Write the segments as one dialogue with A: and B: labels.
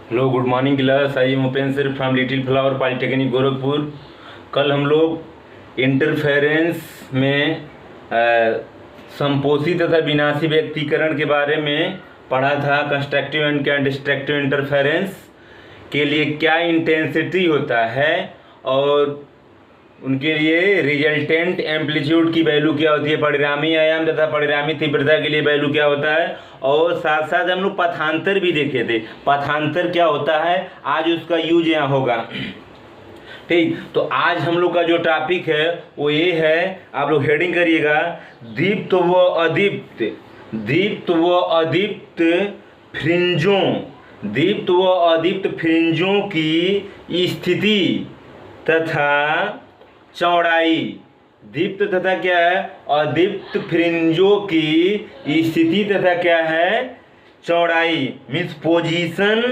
A: Hello, good morning class. I am open sir from little flower polytechnic Gorakhpur. कल हम लोग interference में संपोषी तथा विनाशी व्यक्तीकरण के बारे में पढ़ा था। कंस्ट्रक्टिव एंड क्या डिस्ट्रक्टिव इंटरफेरेंस के लिए क्या इंटेंसिटी होता है और उनके लिए रिजल्टेंट एम्पलीट्यूड की वैल्यू क्या होती है, परिणामी आयाम तथा परिणामी तीव्रता के लिए वैल्यू क्या होता है, और साथ साथ हम लोग पथांतर भी देखे थे। पथांतर क्या होता है, आज उसका यूज यहाँ होगा। ठीक, तो आज हम लोग का जो टॉपिक है वो ये है, आप लोग हेडिंग करिएगा, दीप्त व अदीप्त। दीप्त व अदीप्त फ्रिंजों, दीप्त व अदीप्त फ्रिंजों की स्थिति तथा चौड़ाई। दीप्त तथा क्या है, अदीप्त फ्रिंजों की स्थिति तथा क्या है, चौड़ाई। Means position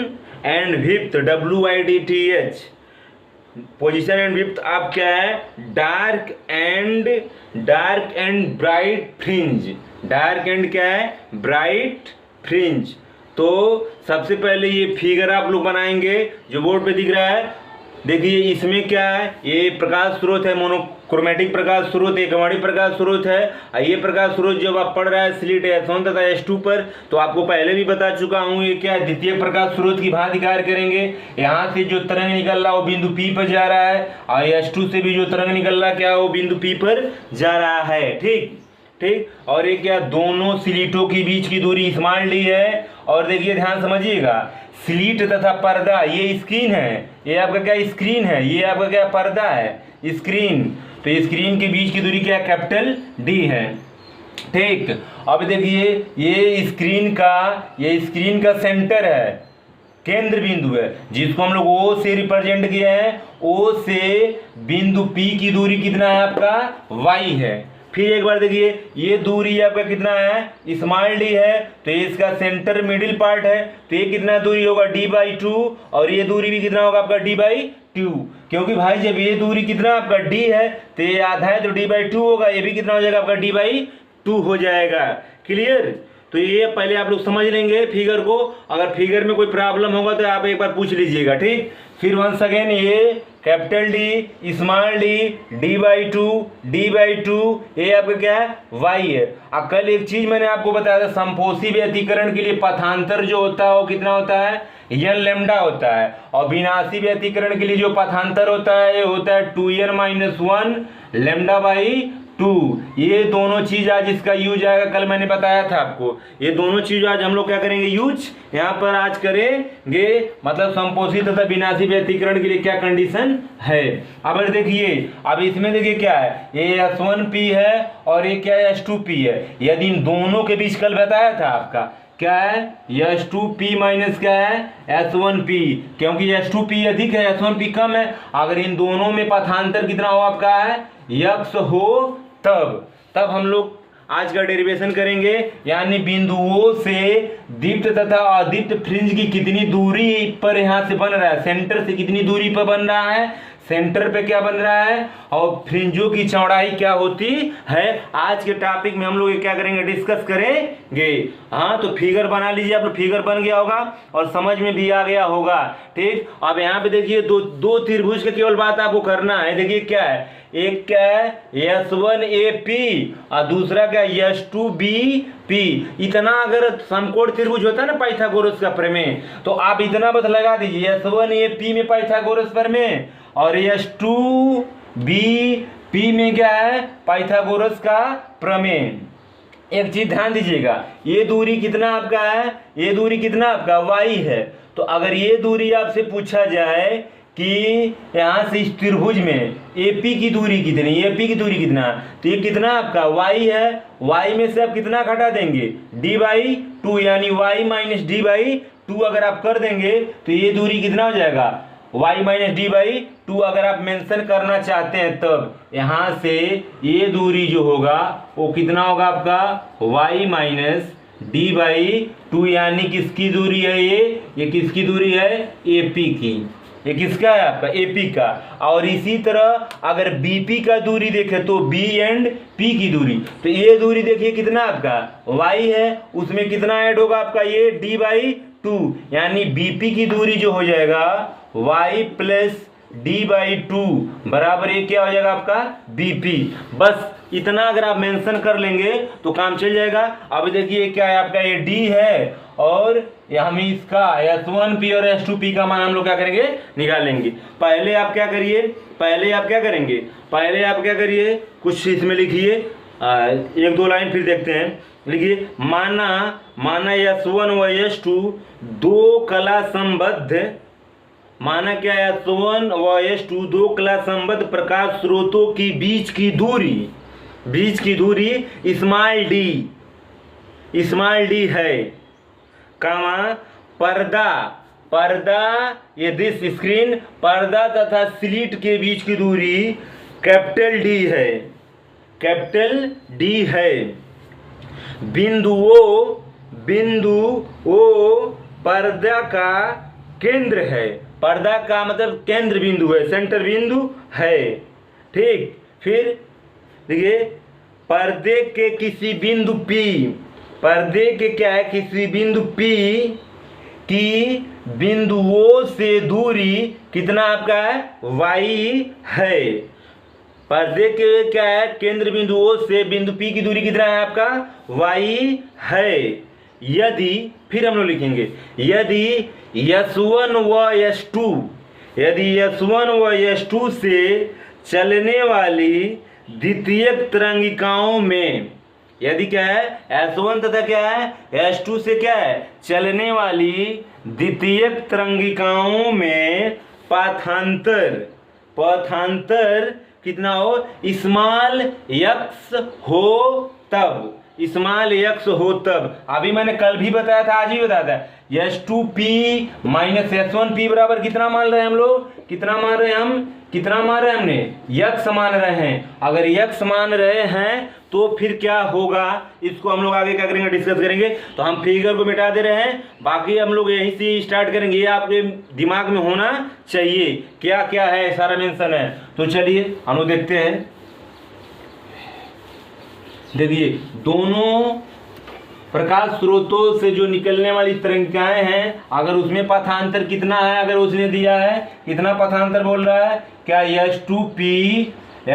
A: and width, WIDTH। Position and width आप क्या है, dark and bright fringe. Dark and क्या है, ब्राइट फ्रिंज। तो सबसे पहले ये फिगर आप लोग बनाएंगे जो बोर्ड पे दिख रहा है। देखिए इसमें क्या है, ये प्रकाश स्रोत है, मोनोक्रोमेटिक प्रकाश स्रोत, एकवर्णी प्रकाश स्रोत है। और ये प्रकाश स्रोत जब आप पढ़ रहा है स्लिट S1 तथा S2 पर, तो आपको पहले भी बता चुका हूँ ये क्या है, द्वितीय प्रकाश स्रोत की भांति कार्य करेंगे। यहाँ से जो तरंग निकल रहा है वो बिंदु P पर जा रहा है, और S2 से भी जो तरंग निकल रहा है क्या, वो बिंदु P पर जा रहा है। ठीक ठीक, और ये क्या, दोनों स्लिटों के बीच की दूरी स्मॉल d है। और देखिए ध्यान समझिएगा, स्लिट तथा पर्दा, ये स्क्रीन है, ये आपका क्या स्क्रीन है, ये आपका क्या पर्दा है, स्क्रीन। तो स्क्रीन के बीच की दूरी क्या, कैपिटल D है। ठीक, अब देखिए ये स्क्रीन का सेंटर है, केंद्र बिंदु है, जिसको हम लोग O से रिप्रेजेंट किया है। O से बिंदु P की दूरी कितना है आपका, Y है। फिर एक बार देखिए ये दूरी आपका कितना है, स्मॉल d है, तो ये इसका सेंटर मिडिल पार्ट है, तो ये कितना दूरी होगा, D/2। और ये दूरी भी कितना होगा आपका, D/2। क्योंकि भाई जब ये दूरी कितना आपका d है, तो ये आधा है तो D/2 होगा, ये भी कितना हो जाएगा आपका, D/2 हो जाएगा। क्लियर। तो ये पहले आप लोग समझ लेंगे फिगर को, अगर फिगर में कोई प्रॉब्लम होगा तो आप एक बार पूछ लीजिएगा। ठीक, फिर वंस अगेन ये capital D, small d, D/2, ये आपका क्या है, Y है। अब कल एक चीज मैंने आपको बताया था, संपोषी व्यतिकरण के लिए पथांतर जो होता है वो कितना होता है, n लैम्डा होता है। और विनाशी व्यतिकरण के लिए जो पथांतर होता है ये होता है 2n-1 λ/2। ये दोनों चीज आज इसका यूज आएगा, कल मैंने बताया था आपको। ये दोनों चीज आज हम लोग क्या करेंगे, यूज यहाँ पर आज करेंगे। मतलब संपोषी तथा विनाशी व्यतिकरण के लिए क्या कंडीशन है। अब देखिए, अब इसमें देखिए क्या है, ये S1P है और ये क्या है, S2P है। यदि इन दोनों के बीच कल बताया था आपका क्या है, S2P माइनस क्या है, S1P। क्योंकि S2P अधिक है, S1P कम है। अगर इन दोनों में पथांतर कितना हो आपका है, x हो, तब हम लोग आज का डेरिवेशन करेंगे। यानी बिंदुओं से दीप्त तथा अदीप्त फ्रिंज की कितनी दूरी पर यहाँ से बन रहा है, सेंटर से कितनी दूरी पर बन रहा है, सेंटर पे क्या बन रहा है, और फ्रिंजों की चौड़ाई क्या होती है। आज के टॉपिक में हम लोग क्या करेंगे, डिस्कस करेंगे। हाँ, तो फिगर बना लीजिए आप लोग, फिगर बन गया होगा और समझ में भी आ गया होगा। ठीक, अब यहाँ पे देखिए दो त्रिभुज की केवल बात आपको करना है। देखिए क्या है, एक क्या है S1AP और दूसरा क्या है S2BP। इतना अगर समकोण त्रिभुज होता है ना पाइथागोरस का प्रमेय, तो आप इतना बस लगा दीजिए, S1AP में पाइथागोरस प्रमेय और S2BP में क्या है, पाइथागोरस का प्रमेय। एक चीज ध्यान दीजिएगा, ये दूरी कितना आपका है, ये दूरी कितना आपका Y है। तो अगर ये दूरी आपसे पूछा जाए कि यहाँ से इस त्रिभुज में AP की दूरी कितनी, AP की दूरी कितना, तो ये कितना आपका Y है। Y में से आप कितना घटा देंगे, D/2, यानी Y - D/2 अगर आप कर देंगे तो ये दूरी कितना हो जाएगा, Y - D/2। अगर आप मेंशन करना चाहते हैं तब यहाँ से ये दूरी जो होगा वो कितना होगा आपका, Y - D/2। यानी किसकी दूरी है ये किसकी दूरी है, AP की। ये किसका है आपका, AP का। और इसी तरह अगर BP का दूरी देखें तो B एंड P की दूरी, तो ये दूरी देखिए कितना आपका Y है, उसमें कितना ऐड होगा आपका, ये टू, यानी बीपी की दूरी जो हो जाएगा y plus D by to बराबर ये क्या हो जाएगा आपका बीपी। बस इतना अगर आप मेंशन कर लेंगे तो काम चल जाएगा। अब देखिए क्या है आपका, ये डी है और हम इसका S1P और S2P का मान हम लोग क्या करेंगे, निकाल लेंगे। पहले आप क्या करिए, कुछ इसमें लिखिए, एक दो लाइन फिर देखते हैं। लिखिए, माना S1 व S2 दो कला संबद्ध, माना क्या S1 व S2 दो कला संबद्ध प्रकाश स्रोतों की बीच की दूरी स्मॉल डी है, कामा पर्दा ये दिस स्क्रीन, पर्दा तथा स्लिट के बीच की दूरी कैपिटल डी है। बिंदु ओ पर्दा का केंद्र है, पर्दा का मतलब केंद्र बिंदु है, सेंटर बिंदु है। ठीक, फिर देखिए पर्दे के किसी बिंदु P की बिंदुओं से दूरी कितना आपका है, y है। पर्दे के क्या है, केंद्र बिंदुओं से बिंदु P की दूरी कितना है आपका, y है। यदि फिर हम लोग लिखेंगे, यदि S1 व S2 से चलने वाली द्वितीयक तरंगिकाओं में, यदि क्या है S1 तथा क्या है S2 से क्या है चलने वाली द्वितीयक तरंगिकाओं में पाथांतर कितना हो, स्मॉल x हो तब। अभी मैंने कल भी बताया था, आज भी बताया था, S2P माइनस S1P बराबर कितना मान रहे हैं हम लोग, कितना मान रहे हैं हमने, x मान रहे हैं। अगर x मान रहे हैं तो फिर क्या होगा, इसको हम लोग आगे क्या करेंगे, डिस्कस करेंगे। तो हम फिगर को मिटा दे रहे हैं, बाकी हम लोग यहीं से स्टार्ट करेंगे। ये आपके दिमाग में होना चाहिए, क्या क्या है सारा मेंशन है। तो चलिए हम लोग देखते हैं। देखिए, दोनों प्रकाश स्रोतों से जो निकलने वाली तरंगिकाएं हैं, अगर उसमें पथांतर कितना है, अगर उसने दिया है कितना पथांतर बोल रहा है, क्या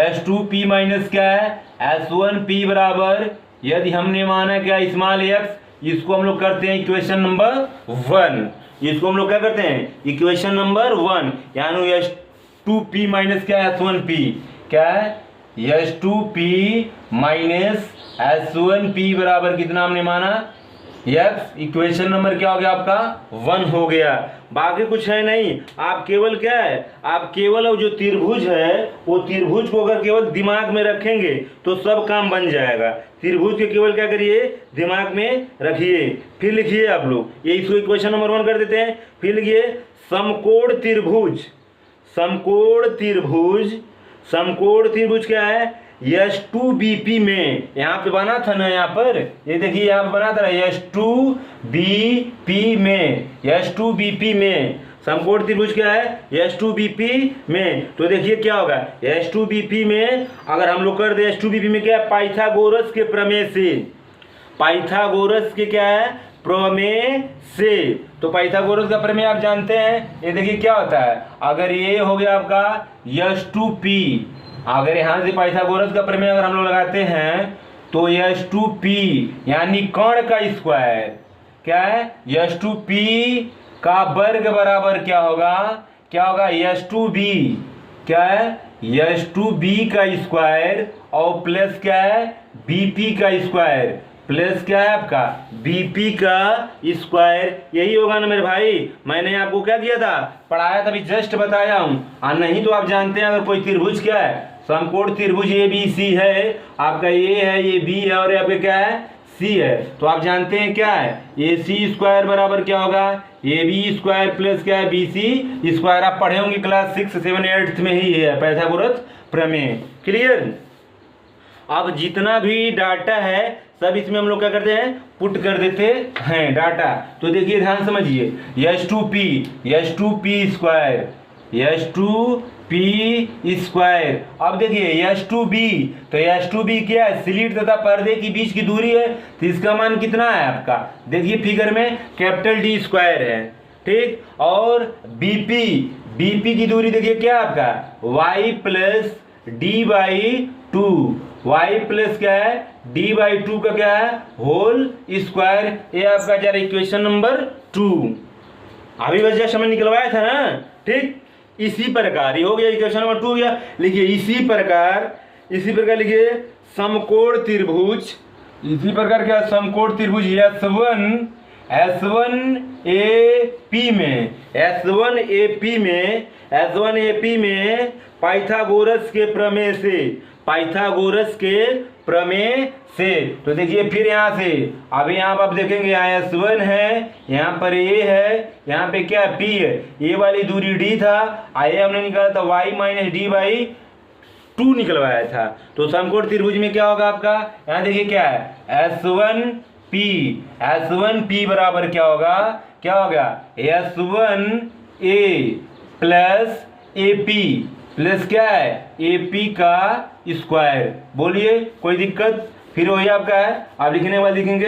A: S2P माइनस क्या है S1P बराबर, यदि हमने माना क्या स्मॉल x, इसको हम लोग करते हैं इक्वेशन नंबर 1, इसको हम लोग क्या करते हैं इक्वेशन नंबर 1, यानी S2P माइनस क्या S1P, क्या है S2P माइनस S1P बराबर कितना हमने माना x, इक्वेशन नंबर क्या हो गया आपका 1 हो गया। बाकी कुछ है नहीं, आप केवल क्या है, आप केवल जो त्रिभुज है वो त्रिभुज को अगर केवल दिमाग में रखेंगे तो सब काम बन जाएगा। त्रिभुज के केवल क्या करिए, दिमाग में रखिए। फिर लिखिए आप लोग, ये इसको इक्वेशन नंबर 1 कर देते हैं। फिर लिखिए समकोण त्रिभुज क्या है S2BP में, यहाँ पे बना था ना, यहाँ पर ये देखिए यहाँ पे बना था S2BP में समकोण त्रिभुज क्या है S2BP में। तो देखिए क्या होगा S2BP में, अगर हम लोग कर दे S2BP में क्या है, पाइथागोरस के प्रमेय से, तो पाइथागोरस का प्रमेय आप जानते हैं। ये देखिए क्या होता है, अगर ये हो गया आपका S2P, अगर यहाँ से पाइथागोरस का प्रमेय अगर हम लोग लगाते हैं तो S2P यानी कर्ण का स्क्वायर क्या है S2P का वर्ग बराबर क्या होगा S2B, क्या है S2B का स्क्वायर और प्लस क्या है BP का स्क्वायर, प्लस क्या है आपका BP का स्क्वायर। यही होगा ना मेरे भाई, मैंने आपको क्या किया था, पढ़ाया था, अभी जस्ट बताया हूँ। और नहीं तो आप जानते हैं, अगर कोई त्रिभुज क्या है समकोण त्रिभुज ABC है, आपका A है, ये B है और यहाँ पे क्या है C है, तो आप जानते हैं क्या है AC स्क्वायर बराबर क्या होगा AB स्क्वायर प्लस क्या है BC स्क्वायर। आप पढ़े होंगे क्लास 6, 7, 8 में ही है पाइथागोरस प्रमेय। क्लियर। अब जितना भी डाटा है सब इसमें हम लोग क्या करते हैं, पुट कर देते हैं डाटा। तो देखिए ध्यान समझिए S2P स्क्वायर पी स्क्वायर। अब देखिए H2B, तो H2B क्या है, स्लिट तथा पर्दे के बीच की दूरी है, तो इसका मान कितना है आपका, देखिए फिगर में कैपिटल D स्क्वायर है, ठीक। और BP की दूरी देखिए क्या है आपका, y plus D by two, Y plus क्या है, डी बाई टू का क्या है, होल स्क्वायर। ये आपका जरा इक्वेशन नंबर 2 अभी बस जस्ट हमने निकलवाया था ना, ठीक। इसी प्रकार ये हो गया, इक्वेशन नंबर 2 हो गया। लिखिए इसी प्रकार लिखिए समकोण त्रिभुज, इसी प्रकार क्या, समकोण त्रिभुज S1AP में पाइथागोरस के प्रमेय से, तो देखिए फिर यहाँ से अभी यहाँ पर आप देखेंगे, यहाँ S1 है, यहाँ पर A है, यहाँ पे क्या P है, ये वाली दूरी D था, आइए हमने निकाला था y माइनस डी बाई 2 निकलवाया था। तो समकोण त्रिभुज में क्या होगा आपका, यहाँ देखिए क्या है, S1P बराबर क्या होगा S1A प्लस AP प्लस क्या है, AP का स्क्वायर। बोलिए कोई दिक्कत, फिर वही आपका है, आप लिखने के बाद लिखेंगे,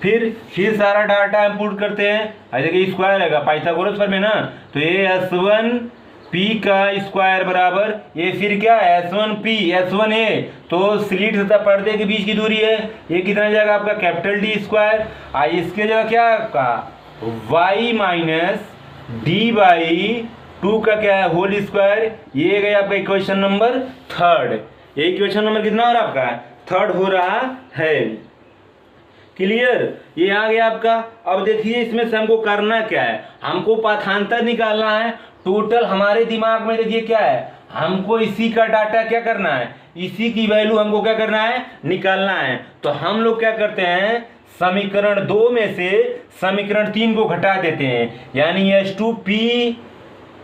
A: फिर सारा डाटा इनपुट करते हैं। देखिए स्क्वायर रहेगा पाइथागोरस पर में ना, तो ये S1P का स्क्वायर बराबर ये फिर क्या है S1A, तो स्लिट तथा पर्दे के बीच की दूरी है, ये कितना जाएगा आपका कैपिटल D स्क्वायर। इसके जगह क्या है आपका y माइनस डी बाई 2 का क्या है, होल स्क्वायर। ये गया आपका इक्वेशन नंबर 3। ये इक्वेशन नंबर कितना हो रहा है आपका, 3 हो रहा है। क्लियर, ये आ गया आपका। अब देखिए इसमें से हमको करना क्या है, हमको पाठांतर निकालना है। टोटल हमारे दिमाग में देखिए क्या है, हमको इसी का डाटा क्या करना है, इसी की वैल्यू हमको क्या करना है, निकालना है। तो हम लोग क्या करते हैं, समीकरण 2 में से समीकरण 3 को घटा देते हैं, यानी H2P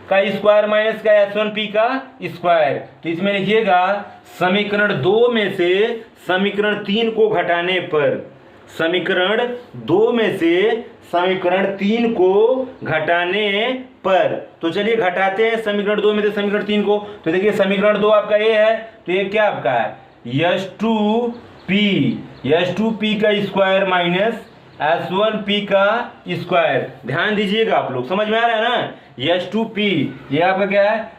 A: का स्क्वायर माइनस का S1P का स्क्वायर। तो इसमें लिखिएगा समीकरण 2 में से समीकरण 3 को घटाने पर, समीकरण 2 में से समीकरण 3 को घटाने पर, तो चलिए घटाते हैं समीकरण 2 में से समीकरण 3 को। तो देखिए समीकरण 2 आपका ये है, तो ये क्या आपका है H2P का स्क्वायर माइनस S1P का स्क्वायर। ध्यान दीजिएगा, आप लोग समझ में आ रहा है ना, H2P ये आपका क्या है,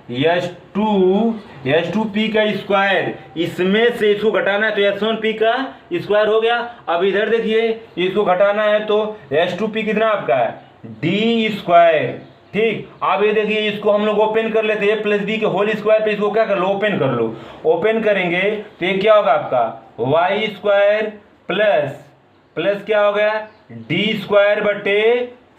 A: H2P का स्क्वायर, इसमें से इसको घटाना है तो S1P का स्क्वायर हो गया। अब इधर देखिए इसको घटाना है तो H2P कितना आपका है, D स्क्वायर, ठीक। अब ये देखिए इसको हम लोग ओपन कर लेते हैं, प्लस B के होल स्क्वायर पे इसको क्या कर लो, ओपन कर लो। ओपन करेंगे तो ये क्या होगा आपका y स्क्वायर प्लस क्या हो गया, D स्क्वायर बटे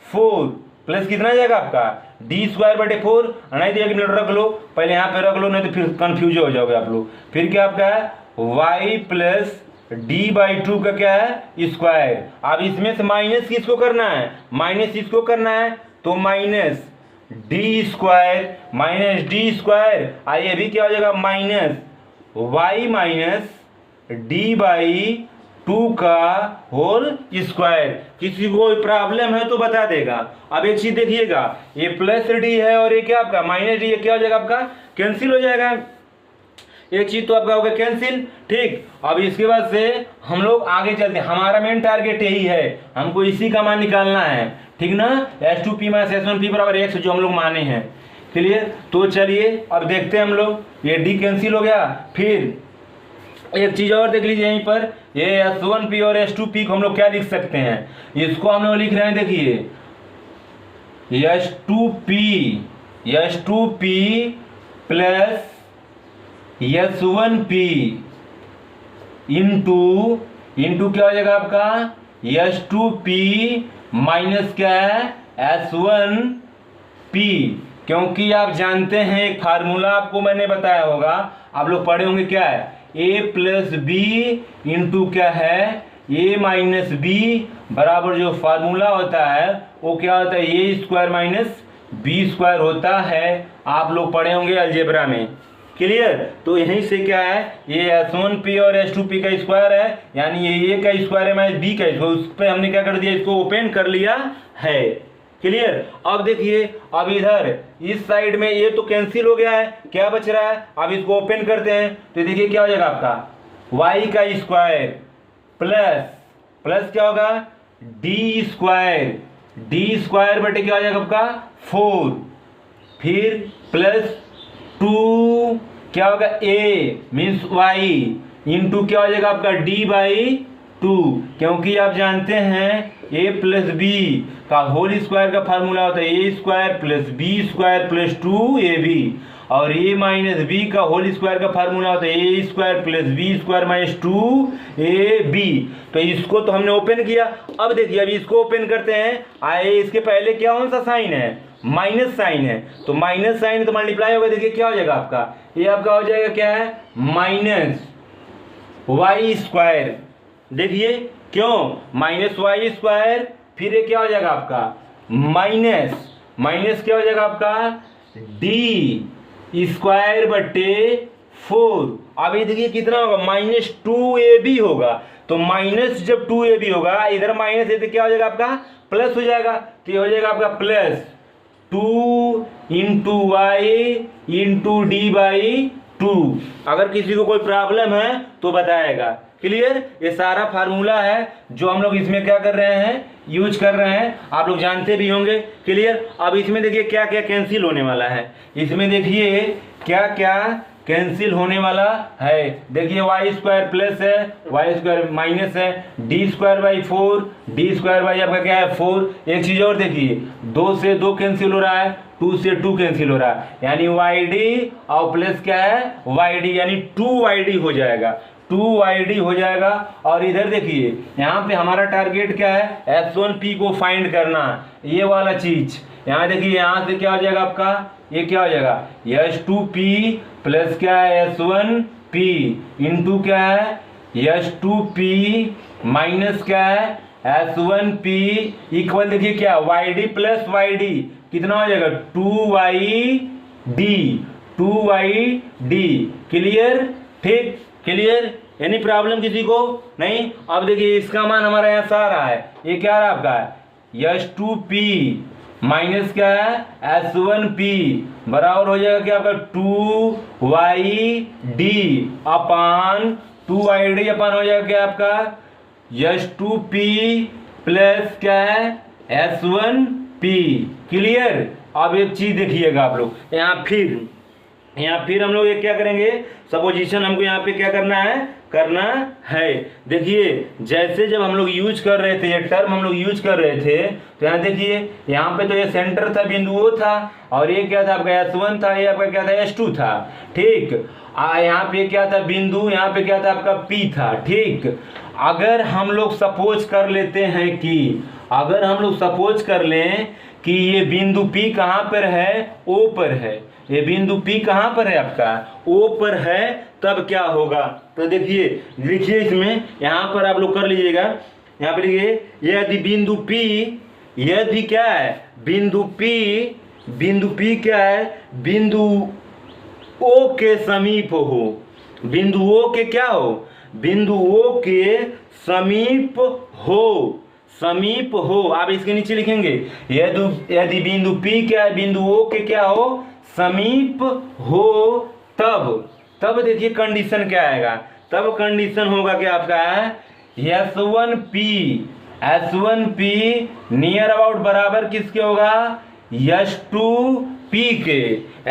A: 4 प्लस कितना जाएगा आपका D स्क्वायर बटे 4। नहीं दिया कि मिनट रख लो, पहले यहाँ पे रख लो, नहीं तो फिर कंफ्यूज हो जाओगे आप लोग। फिर क्या आपका है y प्लस डी बाई 2 का क्या है स्क्वायर। अब इसमें से माइनस किसको करना है, माइनस इसको करना है, तो माइनस डी स्क्वायर। आइए अभी क्या हो जाएगा, minus y minus D by 2 का होल स्क्वायर। किसी को प्रॉब्लम है तो बता देगा। अब एक चीज देखिएगा, ये प्लस डी है और ये क्या आपका माइनस डी, ये क्या हो जाएगा आपका कैंसिल हो जाएगा, एक चीज तो आपका हो गया कैंसिल, ठीक। अब इसके बाद से हम लोग आगे चलते हैं, हमारा मेन टारगेट यही है, हमको इसी का मान निकालना है, ठीक ना। H2P माइनस S1P बराबर x जो हम लोग माने हैं, क्लियर। तो चलिए अब देखते हैं हम लोग, ये डी कैंसिल हो गया। फिर एक चीज और देख लीजिए यहीं पर, ये S1P और H2P को हम लोग क्या लिख सकते हैं, इसको हम लोग लिख रहे हैं, देखिए H2P प्लस S1P इंटू क्या हो जाएगा आपका H2P माइनस क्या है S1P। क्योंकि आप जानते हैं एक फार्मूला आपको मैंने बताया होगा, आप लोग पढ़े होंगे, क्या है A प्लस बी इंटू क्या है A माइनस बी बराबर जो फार्मूला होता है वो क्या होता है A square minus B square होता है। आप लोग पढ़े होंगे अलजेब्रा में, क्लियर। तो यहीं से क्या है, ये S1P और H2P का स्क्वायर है, यानी ये A का स्क्वायर है माइनस बी का, उस पर हमने क्या कर दिया, इसको ओपन कर लिया है, क्लियर। अब देखिए, अब इधर इस साइड में ये तो कैंसिल हो गया है, क्या बच रहा है, अब इसको ओपन करते हैं तो देखिए क्या हो जाएगा आपका वाई का स्क्वायर प्लस प्लस क्या होगा डी स्क्वायर बटे क्या हो जाएगा आपका 4, फिर प्लस 2 क्या होगा ए मीन्स वाई इंटू क्या हो जाएगा आपका डी बाई 2, क्योंकि आप जानते हैं ए प्लस बी का होल स्क्वायर का फार्मूला होता है A square plus B square plus 2ab, और ए माइनस बी का होल स्क्वायर का फार्मूला होता है A square plus B square minus 2ab। तो इसको तो हमने ओपन किया। अब देखिए, अब इसको ओपन करते हैं, आए इसके पहले क्या कौन सा साइन है, माइनस साइन है, तो माइनस साइन तो मल्टीप्लाई होगा, देखिए क्या हो जाएगा आपका, ये आपका हो जाएगा क्या है माइनस वाई स्क्वायर। देखिए क्यों माइनस वाई स्क्वायर, फिर ये क्या हो जाएगा आपका माइनस क्या हो जाएगा आपका डी स्क्वायर बटे 4। अब ये देखिए कितना होगा माइनस 2ab होगा, तो माइनस जब 2ab होगा इधर माइनस है तो क्या हो जाएगा आपका प्लस हो जाएगा, तो ये हो जाएगा आपका plus 2 into Y into D by 2। अगर किसी को कोई प्रॉब्लम है तो बताएगा। क्लियर, ये सारा फार्मूला है जो हम लोग इसमें क्या कर रहे हैं यूज कर रहे हैं, आप लोग जानते भी होंगे। क्लियर। अब इसमें देखिए क्या क्या कैंसिल होने वाला है, इसमें देखिए क्या क्या कैंसिल होने वाला है। देखिए वाई स्क्वायर प्लस है, वाई स्क्वायर माइनस है, D square by 4, D square by आपका क्या है 4। एक चीज और देखिए, 2 से 2 कैंसिल हो रहा है, 2 से 2 कैंसिल हो रहा है, यानी वाई डी और प्लस क्या है वाई डी, यानी 2yd हो जाएगा, 2yd हो जाएगा। और इधर देखिए यहाँ पे हमारा टारगेट क्या है S1P को फाइंड करना, ये वाला चीज। यहाँ देखिए यहाँ से क्या हो जाएगा आपका, ये क्या हो जाएगा S2P प्लस क्या है S1P इंटू क्या है S2P माइनस क्या है S1P इक्वल देखिए क्या YD प्लस YD कितना हो जाएगा 2YD। क्लियर, ठीक क्लियर, एनी प्रॉब्लम किसी को नहीं। अब देखिए इसका मान हमारा यहाँ आ रहा है, ये क्या रहा आपका S2P माइनस क्या है S1P बराबर हो जाएगा क्या आपका 2YD अपान 2YD अपान हो जाएगा क्या आपका S2P प्लस क्या है S1P। क्लियर। अब एक चीज देखिएगा आप लोग, यहाँ फिर हम लोग ये क्या करेंगे, सपोजिशन हमको यहाँ पे क्या करना है देखिए जैसे जब हम लोग यूज कर रहे थे, ये टर्म हम लोग यूज कर रहे थे, तो यहाँ देखिए यहाँ पे तो ये सेंटर था, बिंदु O था, और ये क्या था आपका S1 था, ये आपका क्या था S2 था, ठीक। यहाँ पे क्या था बिंदु, यहाँ पे क्या था आपका P था, ठीक। अगर हम लोग सपोज कर लेते हैं कि अगर हम लोग सपोज कर लें कि ये बिंदु P कहाँ पर है, O पर है, ये बिंदु P कहाँ पर है आपका O पर है, तब क्या होगा, तो देखिए लिखिए इसमें, यहाँ पर आप लोग कर लीजिएगा, यहाँ पे लिखिए यदि बिंदु P, यदि क्या है बिंदु P क्या है बिंदु O के समीप हो, बिंदु O के क्या हो, बिंदु O के समीप हो। आप इसके नीचे लिखेंगे यदि बिंदु P क्या है बिंदु O के क्या हो समीप हो, तब देखिए कंडीशन क्या आएगा, तब कंडीशन होगा कि आपका S1P नियर अबाउट बराबर किसके होगा S2P के,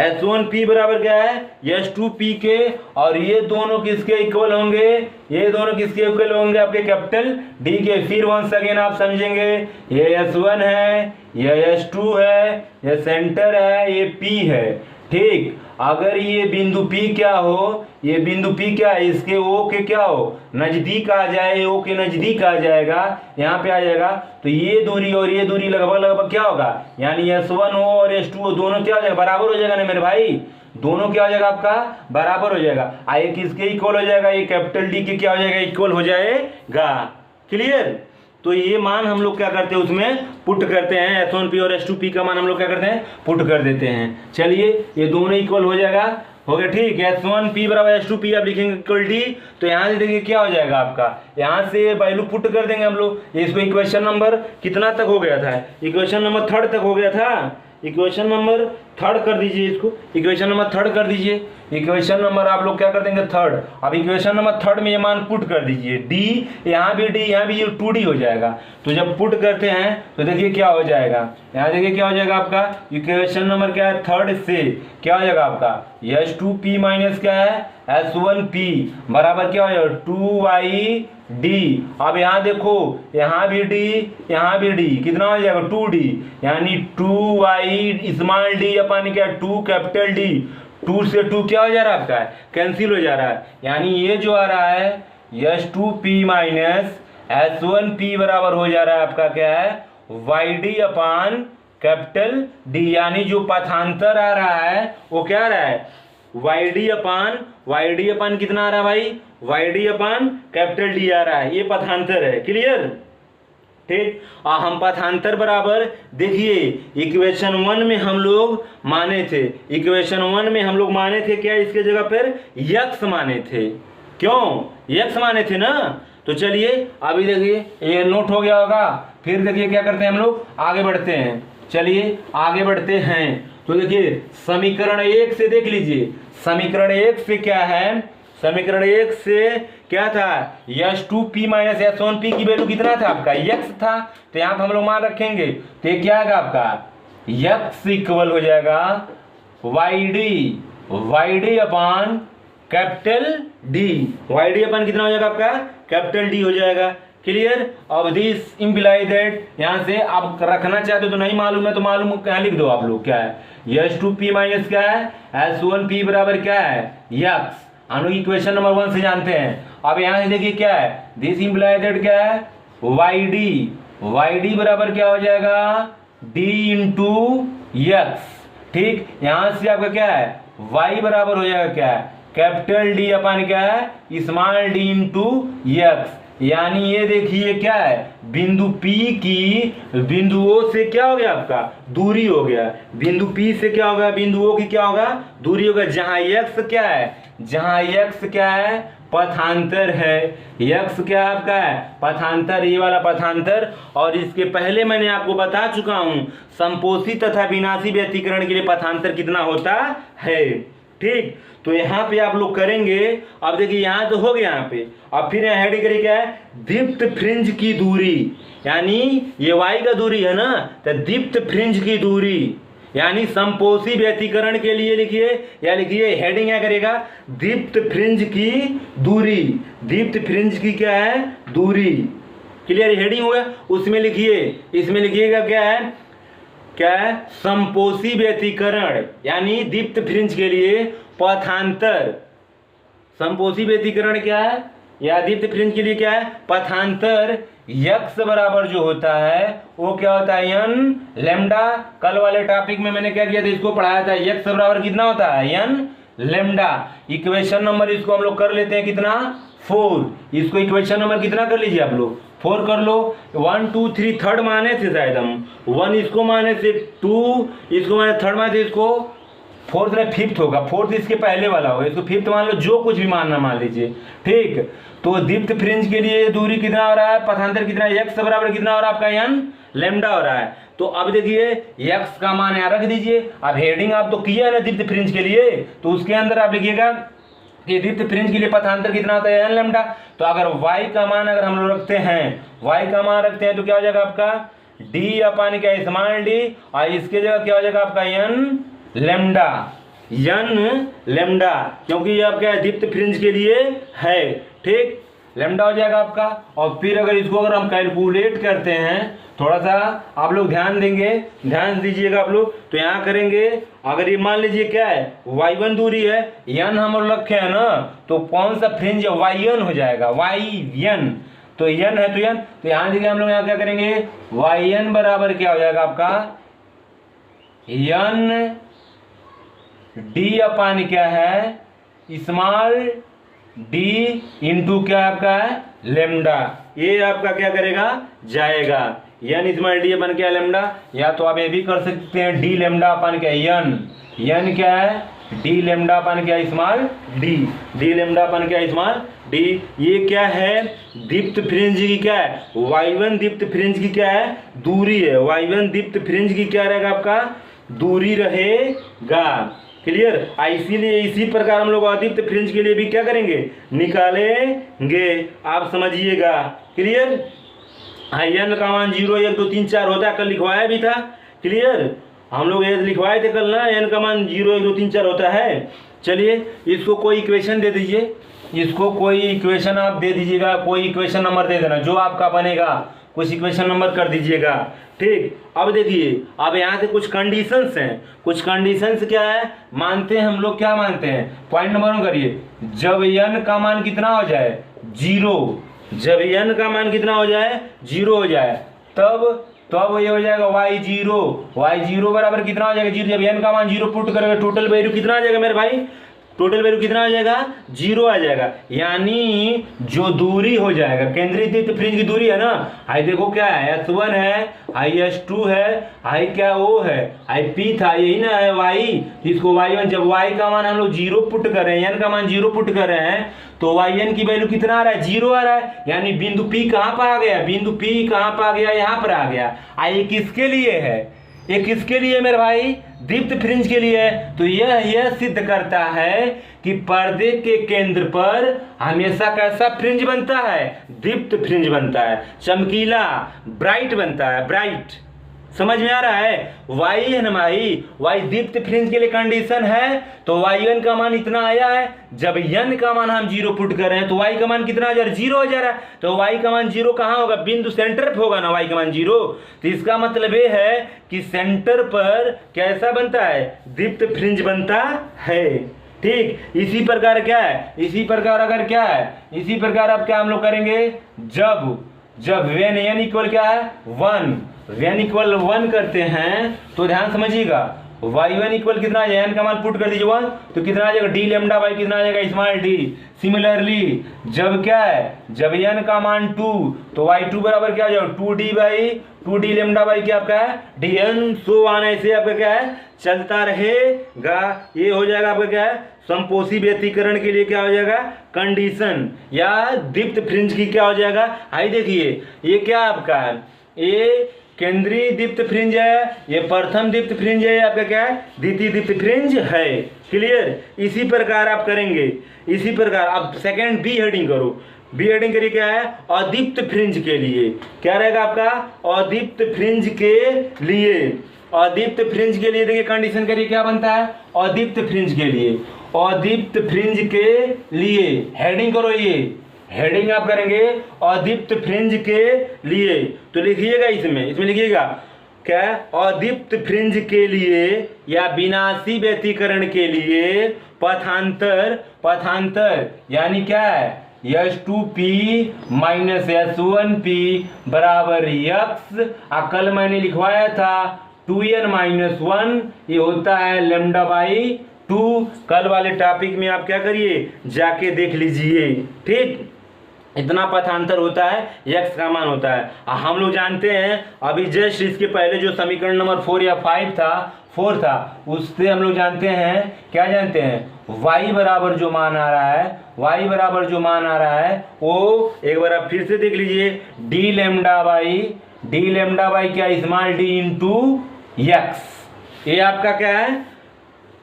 A: S1P बराबर क्या है S2P के, और ये दोनों किसके इक्वल होंगे, ये दोनों किसके इक्वल होंगे आपके कैपिटल D के। फिर वंस अगेन आप समझेंगे, ये S1 है, ये S2 है, ये सेंटर है, ये P है, ठीक। अगर ये बिंदु P क्या हो, ये बिंदु P क्या है इसके O के क्या हो नजदीक आ जाए, O के नजदीक आ जाएगा, यहाँ पे आ जाएगा, तो ये दूरी और ये दूरी लगभग क्या होगा, यानी S1O और S2O दोनों क्या हो जाएगा बराबर हो जाएगा ना मेरे भाई, दोनों क्या हो जाएगा आपका बराबर हो जाएगा। ये किसके इक्वल हो जाएगा, ये कैपिटल D के क्या हो जाएगा इक्वल हो जाएगा। क्लियर। तो ये मान हम लोग क्या करते हैं उसमें पुट करते हैं, S1P और S2P का मान हम लोग क्या करते हैं पुट कर देते हैं। चलिए ये दोनों इक्वल हो जाएगा, हो गया, ठीक है। S1P बराबर H2P आप लिखेंगे इक्वल टी, तो यहाँ से देखिए क्या हो जाएगा आपका, यहाँ से वैल्यू पुट कर देंगे हम लोग। इसको इक्वेशन नंबर कितना तक हो गया था, इक्वेशन नंबर 3 तक हो गया था, इक्वेशन नंबर 3 कर दीजिए इसको, इक्वेशन नंबर 3 कर दीजिए, इक्वेशन नंबर आप लोग क्या कर देंगे 3। अब इक्वेशन नंबर 3 में ये मान पुट कर दीजिए, डी यहाँ भी डी, यहाँ भी ये 2D हो जाएगा। तो जब पुट करते हैं तो देखिए क्या हो जाएगा, यहाँ देखिए क्या हो जाएगा आपका, इक्वेशन नंबर क्या है 3 से क्या हो जाएगा आपका, H2P माइनस क्या है S1P बराबर क्या हो जाएगा 2YD। अब यहाँ देखो, यहाँ भी डी, यहाँ भी डी, कितना हो जाएगा 2D, यानी 2Y स्मॉल डी अपन क्या 2 कैपिटल डी, 2 से 2 क्या हो जा रहा है आपका, कैंसिल हो जा रहा है। यानी ये जो आ रहा है H2P माइनस S1P बराबर हो जा रहा है आपका क्या है YD अपान कैपिटल डी, यानी जो पथांतर आ रहा है वो क्या आ रहा है YD अपान कितना आ रहा है भाई, YD अपान कैपिटल डी आ रहा है, ये पथांतर है। क्लियर, ठीक। और हम पथांतर बराबर देखिए इक्वेशन 1 में हम लोग माने थे, इक्वेशन 1 में हम लोग माने थे क्या, इसके जगह पर x माने थे, क्यों x माने थे ना। तो चलिए अभी देखिए ये नोट हो गया होगा। फिर देखिए क्या करते हैं हम लोग, आगे बढ़ते हैं, चलिए आगे बढ़ते हैं। तो देखिए समीकरण 1 से देख लीजिए, समीकरण 1 से क्या है, समीकरण 1 से क्या था, H2P माइनस S1P की वैल्यू कितना था आपका x था, तो यहाँ पर हम लोग मान रखेंगे तो ये क्या आएगा आपका x इक्वल हो जाएगा YD अपान कैपिटल डी, YD अपान कितना हो जाएगा आपका कैपिटल डी हो जाएगा। क्लियर। अब दिस इम्प्लाई दैट, यहाँ से आप रखना चाहते हो तो नहीं मालूम है तो मालूम यहाँ लिख दो आप लोग क्या है, H2P माइनस क्या है S1P बराबर क्या है x, हम लोग इक्वेशन नंबर 1 से जानते हैं। अब यहाँ से देखिए क्या है, दिस इम्प्लाई दैट क्या है YD बराबर क्या हो जाएगा D इंटू x, ठीक। यहाँ से आपका क्या है y बराबर हो जाएगा क्या है कैपिटल D अपन क्या है स्मॉल d इंटू x, यानी ये देखिए क्या है बिंदु P की बिंदु O से क्या हो गया आपका दूरी हो गया, बिंदु P से क्या होगा बिंदु O की क्या होगा दूरी होगा, जहां x क्या है, जहां x क्या है पथांतर है, x क्या है आपका है पथांतर, ये वाला पथांतर। और इसके पहले मैंने आपको बता चुका हूं संपोषी तथा विनाशी व्यतिकरण के लिए पथांतर कितना होता है, ठीक। तो यहाँ पे आप लोग करेंगे, अब देखिए यहाँ तो हो गया यहाँ पे, अब फिर यहाँ हेडिंग करिए क्या है दीप्त फ्रिंज की दूरी, यानी ये y का दूरी है ना, तो दीप्त फ्रिंज की दूरी यानी संपोषी व्यतिकरण के लिए लिखिए, या लिखिए हेडिंग क्या करेगा दीप्त फ्रिंज की दूरी, दीप्त फ्रिंज की क्या है दूरी। क्लियर, हेडिंग हो गया। उसमें लिखिए, इसमें लिखिएगा क्या है संपोषी व्यतिकरण यानी दीप्त फ्रिंज के लिए पथांतर, संपोषी व्यतिकरण क्या है या दीप्त फ्रिंज के लिए क्या है पथांतर, x बराबर जो होता है वो क्या होता है n लेमडा। कल वाले टॉपिक में मैंने क्या किया था, इसको पढ़ाया था, x बराबर कितना होता है n लेमडा। इक्वेशन नंबर इसको हम लोग कर लेते हैं कितना 4, इसको इक्वेशन नंबर कितना कर लीजिए आप लोग 4 कर लो। 1 2 3 थर्ड माने थे शायद हम, 1 इसको माने थे, 2 इसको माने, थर्ड माने थे इसको, फोर्थ में फिफ्थ होगा, फोर्थ इसके पहले वाला होगा, इसको फिफ्थ मान लो, जो कुछ भी मानना मान लीजिए, ठीक। तो दीप्त फ्रिंज के लिए दूरी कितना हो रहा है पथांतर कितना, x बराबर कितना हो रहा है आपका n लेमडा हो रहा है। तो अब देखिए x का मान यहाँ रख दीजिए। अब हेडिंग आप तो किया है ना दीप्त फ्रिंज के लिए, तो उसके अंदर आप लिखिएगा कि दीप्त फ्रिंज के लिए पथांतर कितना होता है n लेमडा। तो अगर y का मान अगर हम लोग रखते हैं, y का मान रखते हैं तो क्या हो जाएगा आपका d अपन क्या स्मॉल d, और इसके जगह क्या हो जाएगा आपका n लेमडा, n लेमडा, क्योंकि ये आपका दीप्त फ्रिंज के लिए है, ठीक। लेमडा हो जाएगा आपका। और फिर अगर इसको अगर हम कैलकुलेट करते हैं, थोड़ा सा आप लोग ध्यान देंगे, ध्यान दीजिएगा आप लोग, तो यहाँ करेंगे अगर ये मान लीजिए क्या है y1 दूरी है, n हम लोग रखे हैं ना, तो कौन सा फ्रिंज yn हो जाएगा yn, तो n है तो n, तो यहाँ देखिए हम लोग यहाँ क्या करेंगे yn बराबर क्या हो जाएगा आपका n d अपान क्या है स्मॉल d इंटू क्या आपका है लेमडा, ये आपका क्या करेगा जाएगा n स्मॉल d अपन क्या लेमडा, या तो आप ये भी कर सकते हैं d लेमडा अपन क्या n क्या है डी लेमडा अपन क्या स्मॉल डी, डी लेमडा अपन क्या स्मॉल डी। ये क्या है, दीप्त फ्रिंज की क्या है, y1 दीप्त फ्रिंज की क्या है, दूरी है। y1 दीप्त फ्रिंज की क्या रहेगा आपका, दूरी रहेगा। क्लियर। इसीलिए इसी प्रकार हम लोग अदीप्त फ्रिंज के लिए भी क्या करेंगे, निकालेंगे। आप समझिएगा। क्लियर। n का मान 0 1 2 3 4 होता है, कल लिखवाया भी था। क्लियर। हम लोग ये लिखवाए थे कल ना, n का मान 0 1 2 3 4 होता है। चलिए इसको कोई इक्वेशन दे दीजिए, इसको कोई इक्वेशन आप दे दीजिएगा, कोई इक्वेशन नंबर दे देना जो आपका बनेगा, कुछ इक्वेशन नंबर कर दीजिएगा। ठीक। अब देखिए, अब यहाँ से कुछ कंडीशंस हैं, कुछ कंडीशंस क्या है, मानते हैं हम लोग, क्या मानते हैं, पॉइंट नंबर 1 करिए। जब n का मान कितना हो जाए 0, जब n का मान कितना हो जाए 0 हो जाए, तब ये हो जाएगा y0 बराबर कितना हो जाएगा 0। जब n का मान 0 पुट करेंगे, टोटल वैल्यू कितना आ जाएगा मेरे भाई, टोटल वैल्यू कितना आ जाएगा 0 आ जाएगा। यानी जो दूरी हो जाएगा, केंद्रीय दीप्त फ्रिंज की दूरी है ना, हाई देखो क्या है, S1 है, हाई S2 है, हाई क्या O है, हाई P था, यही ना है y। इसको y1, जब y का मान हम लोग 0 पुट कर रहे हैं, n का मान 0 पुट कर रहे हैं, तो yn की वैल्यू कितना आ रहा है 0 आ रहा है। यानी बिंदु P कहाँ पर आ गया, बिंदु P कहाँ पर आ गया, यहाँ पर आ गया। ये किसके लिए है, ये किसके लिए मेरे भाई, दीप्त फ्रिंज के लिए है। तो यह सिद्ध करता है कि पर्दे के केंद्र पर हमेशा कैसा फ्रिंज बनता है, दीप्त फ्रिंज बनता है, चमकीला, ब्राइट बनता है, ब्राइट। समझ में आ रहा है। y है ना भाई, y दीप्त फ्रिंज के लिए कंडीशन है। तो y1 का मान इतना आया है, जब n का मान हम 0 पुट कर रहे हैं तो y का मान कितना हो जा रहा है, 0 हो जा रहा है। तो y का मान 0 कहाँ होगा, बिंदु सेंटर पे होगा ना y का मान 0। तो इसका मतलब ये है कि सेंटर पर कैसा बनता है, दीप्त फ्रिंज बनता है। ठीक। इसी प्रकार क्या है, इसी प्रकार अगर क्या है, इसी प्रकार अब क्या हम लोग करेंगे, जब वेन n इक्वल क्या है 1, वेन इक्वल 1 करते हैं तो ध्यान समझिएगा, y1 इक्वल कितना आ जाएगा, n का मान पुट कर दीजिए 1, तो कितना आ जाएगा डी लेमडा बाई कितना आ जाएगा स्मॉल डी। सिमिलरली जब क्या है, जब n का मान 2, तो y2 बराबर क्या हो जाएगा 2d by 2d lambda by क्या आपका है dn। सो आना ऐसे आपका क्या है चलता रहेगा। ये हो जाएगा आपका क्या है, समपोषी व्यतिकरण के लिए क्या हो जाएगा, कंडीशन या दीप्त फ्रिंज की क्या हो जाएगा। आई देखिए ये क्या आपका है, ये केंद्रीय दीप्त फ्रिंज है, ये प्रथम दीप्त फ्रिंज है, आपका क्या है द्वितीय दीप्त फ्रिंज है। क्लियर। इसी प्रकार आप करेंगे, इसी प्रकार अब सेकंड बी हेडिंग करो, बी हेडिंग करिए क्या है, अदीप्त फ्रिंज के लिए क्या रहेगा आपका, अदीप्त फ्रिंज के लिए, अदीप्त फ्रिंज के लिए देखिए कंडीशन करिए क्या बनता है, अदीप्त फ्रिंज के लिए, अदीप्त फ्रिंज के लिए हेडिंग करो, ये हेडिंग आप करेंगे अदीप्त फ्रिंज के लिए। तो लिखिएगा इसमें लिखिएगा क्या, अदीप्त फ्रिंज के लिए या विनाशी व्यतिकरण के लिए पथांतर यानी क्या है, S2P माइनस S1P बराबर x। कल मैंने लिखवाया था 2n माइनस 1, ये होता है लेमडा बाई 2। कल वाले टॉपिक में आप क्या करिए, जाके देख लीजिए। ठीक। इतना पथांतर होता है, x का मान होता है। हम लोग जानते हैं अभी जस्ट इसके पहले जो समीकरण नंबर 4 या 5 था, 4 था, उससे हम लोग जानते हैं, क्या जानते हैं, y बराबर जो मान आ रहा है, y बराबर जो मान आ रहा है वो एक बार आप फिर से देख लीजिए, डी लेमडा बाई क्या स्मॉल डी इंटू x। ये आपका क्या है,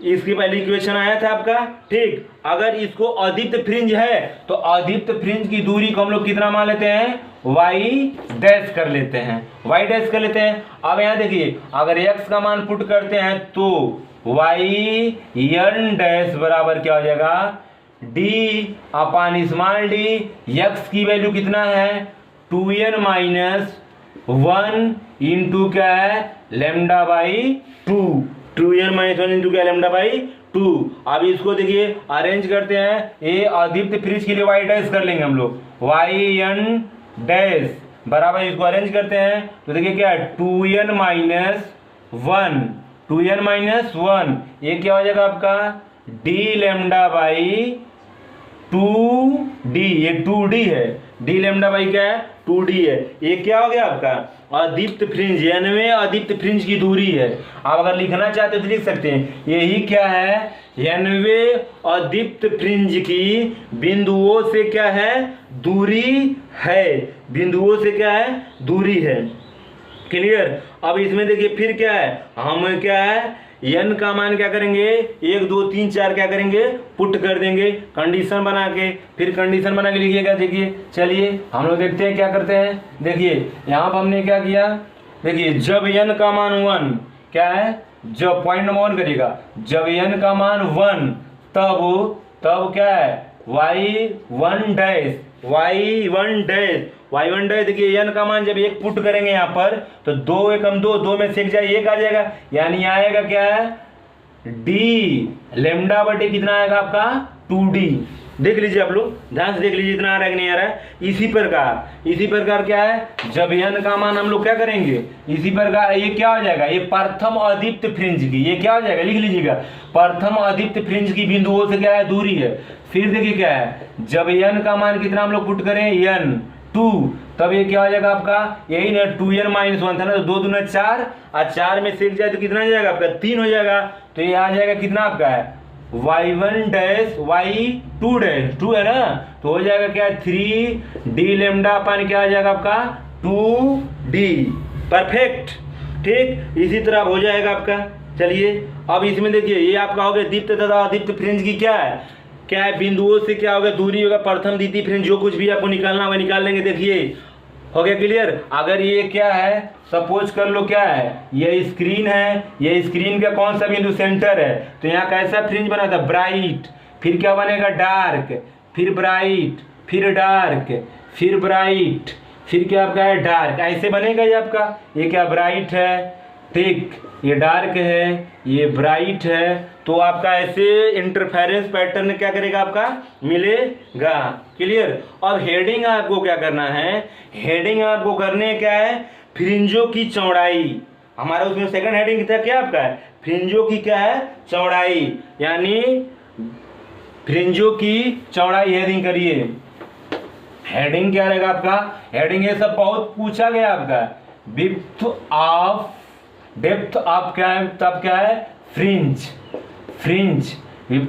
A: इसकी पहली इक्वेशन आया था आपका। ठीक। अगर इसको अदीप्त फ्रिंज है तो अदीप्त फ्रिंज की दूरी को हम लोग कितना मान लेते हैं, y डैश कर लेते हैं, y डैश कर लेते हैं। अब यहाँ देखिए अगर x का मान पुट करते हैं तो y डैश बराबर क्या हो जाएगा, d अपान स्मॉल डी, x की वैल्यू कितना है 2n माइनस 1 इंटू क्या है lambda by 2, 2n minus 1 into क्या लेमडा बाई 2। अब इसको देखिए अरेंज करते हैं, ये अदीप्त फ्रिंज के लिए y डैश कर लेंगे हम लोग, yn डैश बराबर, इसको अरेंज करते हैं तो देखिए क्या है 2n माइनस 1, ये क्या हो जाएगा आपका डी लेमडा बाई 2d, ये 2d है, d लैम्डा बाई क्या है 2d है। ये क्या हो गया आपका अदीप्त फ्रिंज, यानी अदीप्त फ्रिंज की दूरी है। आप अगर लिखना चाहते हो तो लिख सकते हैं, यही क्या है यानवे अदीप्त फ्रिंज की बिंदुओं से क्या है दूरी है, बिंदुओं से क्या है दूरी है। क्लियर। अब इसमें देखिए फिर क्या है, हम क्या है n का मान क्या करेंगे 1 2 3 4 क्या करेंगे पुट कर देंगे कंडीशन बना के, फिर कंडीशन बना के लिखिएगा। देखिए चलिए हम लोग देखते हैं क्या करते हैं। देखिए यहाँ पर हमने क्या किया, देखिए जब n का मान 1 क्या है, जब पॉइंट नंबर 1 करिएगा, जब n का मान 1 तब क्या है y1 डैश y1 डैश। देखिए n का मान जब 1 पुट करेंगे यहाँ पर तो 2 एकम 2, 2 में से 1 जाए 1 आ जाएगा, यानी आएगा क्या है d लैम्डा बटे कितना आएगा आपका 2d। देख लीजिए आप लोग ध्यान से देख लीजिए इतना आ रहा है कि नहीं आ रहा है। इसी प्रकार क्या है जब n का मान हम लोग क्या करेंगे, इसी प्रकार ये क्या हो जाएगा, ये प्रथम अदीप्त फ्रिंज की, ये क्या हो जाएगा लिख लीजिएगा, प्रथम अदीप्त फ्रिंज की बिंदुओं से क्या है दूरी है। फिर देखिए क्या है, जब n का मान कितना हम लोग पुट करें n 2, तब ये क्या हो जाएगा आपका यही ना 2n माइनस 1 था ना, तो 2 दूना 4 और 4 में से 1 जाए तो कितना हो जाएगा आपका 3 हो जाएगा। तो ये आ जाएगा कितना आपका है y1 डैश y2 डैश 2 है ना, तो हो जाएगा क्या 3d लैम्डा अपन क्या आ जाएगा आपका 2d। परफेक्ट, ठीक इसी तरह हो जाएगा आपका। चलिए अब इसमें देखिए ये आपका हो गया दीप्त तथा अदीप्त फ्रिंज की क्या है बिंदुओं से क्या होगा दूरी होगा, प्रथम द्वितीय फ्रिंज जो कुछ भी आपको निकालना होगा निकाल लेंगे। देखिए हो गया क्लियर। अगर ये क्या है सपोज कर लो क्या है ये स्क्रीन है, ये स्क्रीन का कौन सा बिंदु सेंटर है, तो यहाँ कैसा फ्रिंज बना था ब्राइट, फिर क्या बनेगा डार्क, फिर ब्राइट, फिर डार्क, फिर ब्राइट, फिर क्या आपका है डार्क, ऐसे बनेगा ये आपका। ये क्या ब्राइट है ठीक, ये डार्क है, ये ब्राइट है, तो आपका ऐसे इंटरफेरेंस पैटर्न क्या करेगा आपका मिलेगा। क्लियर। अब हेडिंग आपको क्या करना है, हेडिंग आपको करने क्या है फ्रिंजों की चौड़ाई, हमारा उसमें सेकंड हेडिंग था क्या आपका है फ्रिंजों की क्या है चौड़ाई, यानी फ्रिंजों की चौड़ाई हेडिंग करिए। हेडिंग क्या रहेगा आपका, हेडिंग ये सब बहुत पूछा गया आपका, डेप्थ ऑफ क्या है तब क्या है फ्रिंज,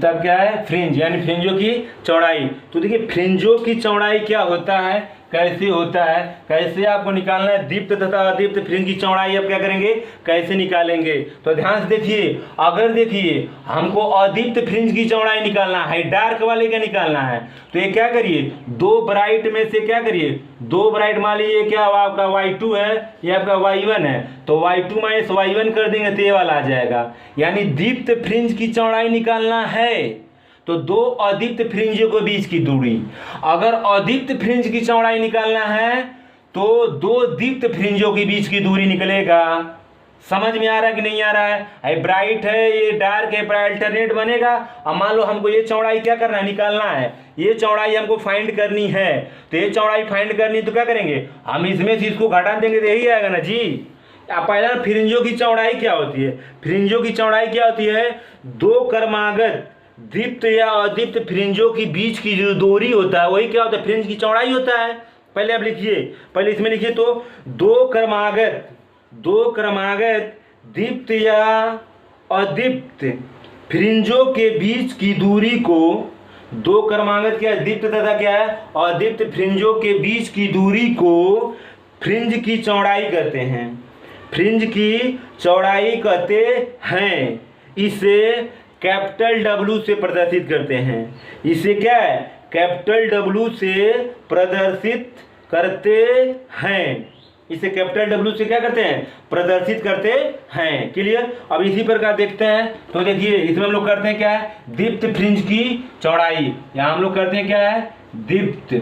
A: तब क्या है फ्रिंज यानी फ्रिंजों की चौड़ाई। तो देखिए फ्रिंजों की चौड़ाई क्या होता है, कैसे होता है, कैसे आपको निकालना है दीप्त तथा अदीप्त फ्रिंज की चौड़ाई आप क्या करेंगे कैसे निकालेंगे। तो ध्यान से देखिए, अगर देखिए हमको अदीप्त फ्रिंज की चौड़ाई निकालना है, डार्क वाले का निकालना है, तो ये क्या करिए दो ब्राइट में से क्या करिए, दो ब्राइट मान लीजिए क्या आपका y2 है ये आपका y1 है, तो y2 माइनस y1 कर देंगे तो ये वाला आ जाएगा। यानी दीप्त फ्रिंज की चौड़ाई निकालना है तो दो अदीप्त फ्रिंजों के बीच की दूरी, अगर अदीप्त फ्रिंज की चौड़ाई निकालना है तो दो दीप्त फ्रिंजों के बीच की दूरी निकलेगा। समझ में आ रहा है कि नहीं आ रहा है। ये ब्राइट है ये डार्क है, अल्टरनेट बनेगा। अब मान लो हमको ये चौड़ाई क्या करना है निकालना है, ये चौड़ाई हमको फाइंड करनी है, तो ये चौड़ाई फाइंड करनी तो क्या करेंगे हम इसमें से इसको घटा देंगे तो यही आएगा ना जी। पहला फ्रिंजों की चौड़ाई क्या होती है, फ्रिंजों की चौड़ाई क्या होती है दो क्रमागत दीप्त या अदीप्त फ्रिंजों के बीच की जो दूरी होता है वही क्या होता है फ्रिंज की चौड़ाई होता है। पहले आप लिखिए, पहले इसमें लिखिए तो दो क्रमागत दीप्त या अदीप्त फ्रिंजों के बीच की दूरी को, दो क्रमागत क्या है दीप्त तथा क्या है अदीप्त फ्रिंजों के बीच की दूरी को फ्रिंज की चौड़ाई कहते हैं, फ्रिंज की चौड़ाई कहते हैं। इसे कैपिटल W से प्रदर्शित करते हैं, इसे क्या है कैपिटल W से प्रदर्शित करते हैं, इसे कैपिटल W से क्या करते हैं प्रदर्शित करते हैं। क्लियर। अब इसी प्रकार देखते हैं तो देखिए इसमें हम लोग करते हैं क्या है दीप्त फ्रिंज की चौड़ाई, यहाँ हम लोग करते हैं क्या है दीप्त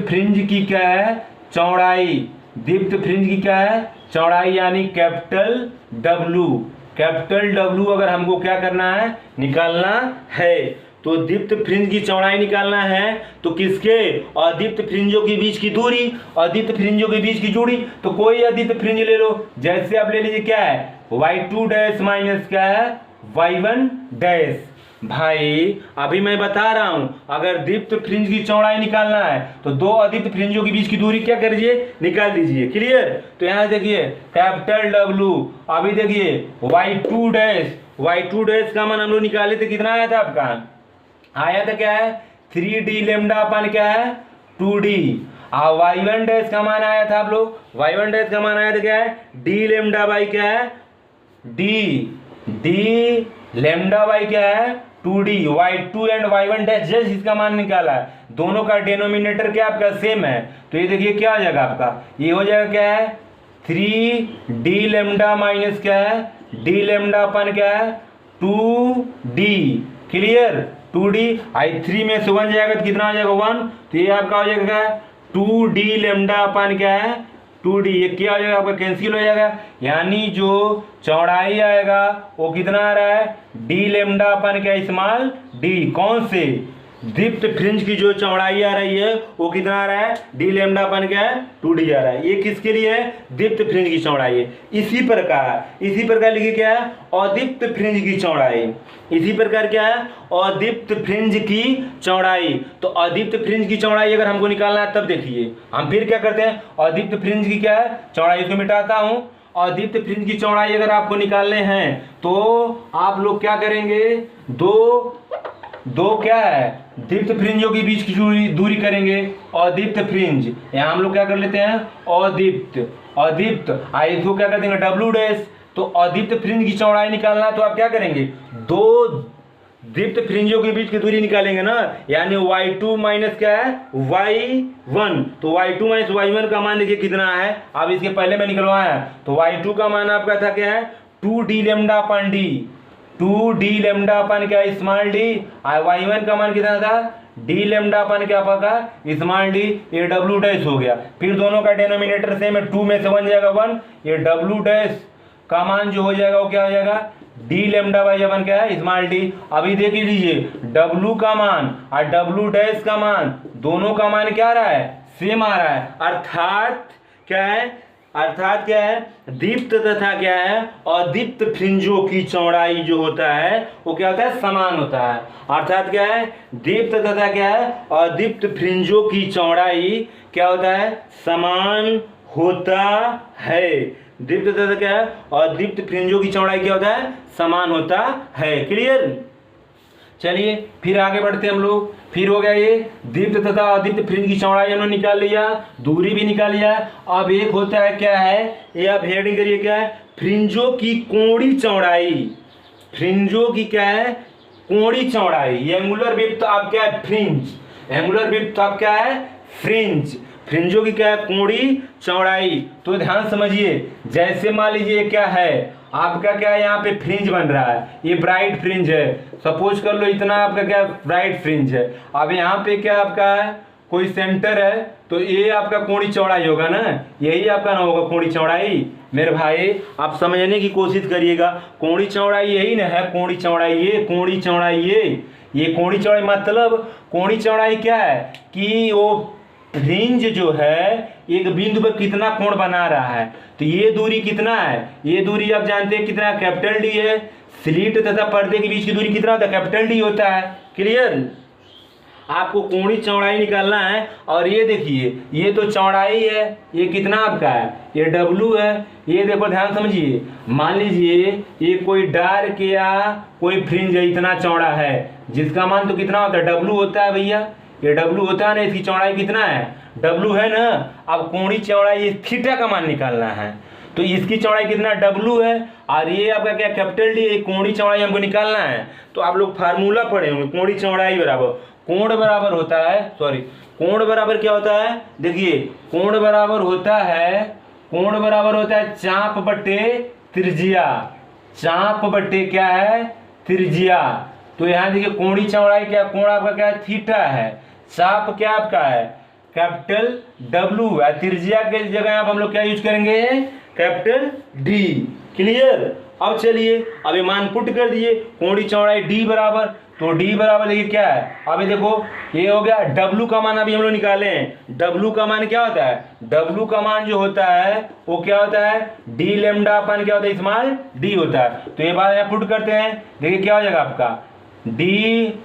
A: फ्रिंज की क्या है चौड़ाई, दीप्त फ्रिंज की क्या है चौड़ाई यानी कैपिटल W अगर हमको क्या करना है निकालना है तो दीप्त फ्रिंज की चौड़ाई निकालना है तो किसके अदीप्त फ्रिंजों के बीच की दूरी, अदीप्त फ्रिंजों के बीच की दूरी, तो कोई अदीप्त फ्रिंज ले लो, जैसे आप ले लीजिए क्या है y2 डैश माइनस क्या है y1 डैश। भाई अभी मैं बता रहा हूं, अगर दीप्त फ्रिंज की चौड़ाई निकालना है तो दो अदीप्त फ्रिंजों के बीच की दूरी क्या करिए, निकाल दीजिए। क्लियर। तो यहां देखिए कैपिटल W, अभी देखिए y2 डैश, y2 डैश का मान हम लोग निकाले थे, कितना आया था आपका, आया था क्या है 3d लेमडा अपन क्या है 2d। y1 डैश का मान आया था आप लोग, y1 डैश का मान आया था क्या है d लेमडा बाई क्या है d लेमडा बाई क्या है 2d। y2 and y1 dash just इसका मान निकाला है, दोनों का डिनोमिनेटर क्या आपका सेम है, तो ये देखिए क्या हो जाएगा आपका, ये हो जाएगा क्या है 3d लेमडा माइनस क्या है d लेमडा अपन क्या है 2d। क्लियर। 2d i3 में से 1 जाएगा तो कितना हो जाएगा 1, तो ये आपका हो जाएगा 2d लेमडा अपन क्या है 2d। ये क्या हो जाएगा आपका, कैंसिल हो जाएगा, यानी जो चौड़ाई आएगा वो कितना आ रहा है d लेमडा अपन क्या स्मॉल d। कौन से, दीप्त फ्रिंज की जो चौड़ाई आ रही है वो कितना आ रहा है d लेमडा अपन क्या है 2d आ रहा है। ये किसके लिए है, दीप्त फ्रिंज की चौड़ाई है। इसी प्रकार लिखिए क्या है अदीप्त फ्रिंज की चौड़ाई। इसी प्रकार क्या है अदीप्त फ्रिंज की चौड़ाई। तो अदीप्त फ्रिंज की चौड़ाई अगर हमको निकालना है तब देखिए हम फिर क्या करते हैं, अदीप्त फ्रिंज की क्या है चौड़ाई को मिटाता हूं। अदीप्त फ्रिंज की चौड़ाई अगर आपको निकालने हैं तो आप लोग क्या करेंगे, दो क्या है दीप्त फ्रिंजों के बीच की दूरी करेंगे अदीप्त फ्रिंज। यहाँ हम लोग क्या कर लेते हैं अदीप्त इसको क्या कर देंगे W डैश। तो अदीप्त फ्रिंज की चौड़ाई निकालना है तो आप क्या करेंगे, दो दीप्त फ्रिंजों के बीच की दूरी निकालेंगे ना, यानी y2 माइनस क्या है y1। तो y2 माइनस y1 का मान देखिए कितना है, अब इसके पहले में निकलवाया है, तो y2 का मान आपका था क्या है 2d लेमडा अपन d, 2d लेमडा अपन क्या स्मॉल d। y1 का मान कितना था d लेमडा अपन क्या आपका स्मॉल d, ये w डैश हो गया। फिर दोनों का डिनोमिनेटर सेम है, 2 में से 1 जाएगा 1, ये w डैश का मान जो हो जाएगा वो क्या हो जाएगा d लेमडा बाई अपन क्या है स्मॉल d। अभी देख लीजिए w का मान और w डैश का मान दोनों का मान क्या आ रहा है सेम आ रहा है, अर्थात क्या है दीप्त तथा क्या है अदीप्त फ्रिंजों की चौड़ाई जो होता है वो क्या होता है समान होता है। अर्थात क्या है दीप्त तथा क्या है अदीप्त फ्रिंजों की चौड़ाई क्या होता है समान होता है। दीप्त तथा क्या है अदीप्त फ्रिंजों की चौड़ाई क्या होता है समान होता है। क्लियर। चलिए फिर आगे बढ़ते हैं हम लोग। फिर हो गया ये दीप्त तथा अदीप्त फ्रिंज की चौड़ाई हमने निकाल लिया, दूरी भी निकाल लिया। अब एक होता है क्या है, ये आप हेडिंग करिए क्या है फ्रिंजों की कोणीय चौड़ाई। फ्रिंजों की क्या है कोणीय चौड़ाई। एंगुलर विड्थ आप क्या है फ्रिंज, एंगुलर विड्थ आप क्या है फ्रिंज। फ्रिंजों की क्या है कोणीय चौड़ाई। तो ध्यान समझिए, जैसे मान लीजिए क्या है आपका क्या है यहाँ पे फ्रिंज बन रहा है, ये ब्राइट फ्रिंज है, सपोज कर लो इतना आपका क्या ब्राइट फ्रिंज है। अब यहाँ पे क्या आपका है कोई सेंटर है, तो ये आपका कोणीय चौड़ाई होगा ना, यही आपका ना होगा कोणीय चौड़ाई। मेरे भाई आप समझने की कोशिश करिएगा, कोणीय चौड़ाई यही ना है, कोणीय चौड़ाई ये, कोणीय चौड़ाई ये कोणीय चौड़ाई मतलब कोणीय चौड़ाई क्या है कि वो फ्रिंज जो है एक बिंदु पर कितना कोण बना रहा है। तो ये दूरी कितना है, ये दूरी आप जानते हैं कितना कैपिटल डी है। स्लिट तथा पर्दे के बीच की दूरी कितना होता है कैपिटल डी होता है। क्लियर। आपको कोणीय चौड़ाई निकालना है और ये देखिए ये तो चौड़ाई है, ये कितना आपका है ये W है। ये देखो ध्यान समझिए, मान लीजिए ये कोई डार्क या कोई फ्रिंज है इतना चौड़ा है, जिसका मान तो कितना होता है W होता है भैया, ये W होता है ना, इसकी चौड़ाई कितना है W है ना। अब कोणीय चौड़ाई थीटा का मान निकालना है, तो इसकी चौड़ाई कितना W है और ये आपका क्या कैपिटल डी, कोणीय चौड़ाई हमको निकालना है। तो आप लोग फार्मूला पढ़े होंगे, कोणीय चौड़ाई बराबर कोण बराबर होता है, सॉरी कोण बराबर क्या होता है, देखिए कोण बराबर होता है चाप बटे त्रिज्या, चाप बटे क्या है त्रिज्या। तो यहाँ देखिए कोणीय चौड़ाई क्या, कोण आपका क्या है थीटा है, चाप क्या आपका है कैपिटल W है, त्रिज्या के जगह आप हम लोग क्या यूज करेंगे कैपिटल D। क्लियर। अब चलिए अब ये मान पुट कर दिए, कोण की चौड़ाई d बराबर, तो d बराबर देखिए क्या है, अभी देखो ये हो गया W का मान अभी हम लोग निकाले हैं। W का मान क्या होता है, W का मान जो होता है वो क्या होता है, d लैम्डा अपन क्या होता है, स्मॉल d होता है। तो ये बात यहाँ पुट करते हैं, देखिए क्या हो जाएगा आपका d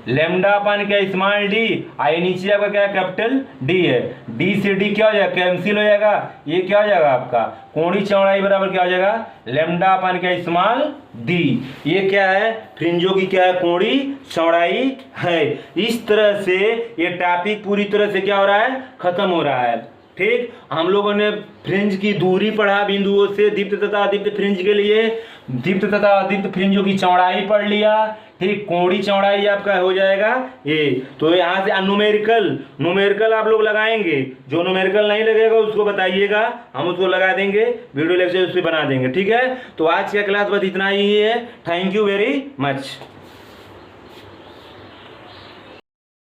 A: लैम्डा अपन क्या स्मॉल d, आई नीचे आपका क्या कैपिटल D है, d से d क्या हो जाएगा, कैंसिल हो जाएगा, ये क्या हो जाएगा आपका कोणी चौड़ाई बराबर क्या हो जाएगा, लैम्डा अपन क्या स्मॉल d। ये क्या है, फ्रिंजों की क्या है, कोणी चौड़ाई है। इस तरह से ये टॉपिक पूरी तरह से क्या हो रहा है, खत्म हो रहा है। ठीक, हम लोगों ने फ्रिंज की दूरी पढ़ा बिंदुओं से दीप्त तथा अदीप्त फ्रिंज के लिए, दीप्त तथा अदीप्त फ्रिंजों की चौड़ाई पढ़ लिया। ठीक, कोणी चौड़ाई आपका हो जाएगा ये। तो यहाँ से न्यूमेरिकल आप लोग लगाएंगे, जो न्यूमेरिकल नहीं लगेगा उसको बताइएगा, हम उसको लगा देंगे, वीडियो लेक्चर उस पर बना देंगे। ठीक है, तो आज का क्लास बस इतना ही है। Thank you very much.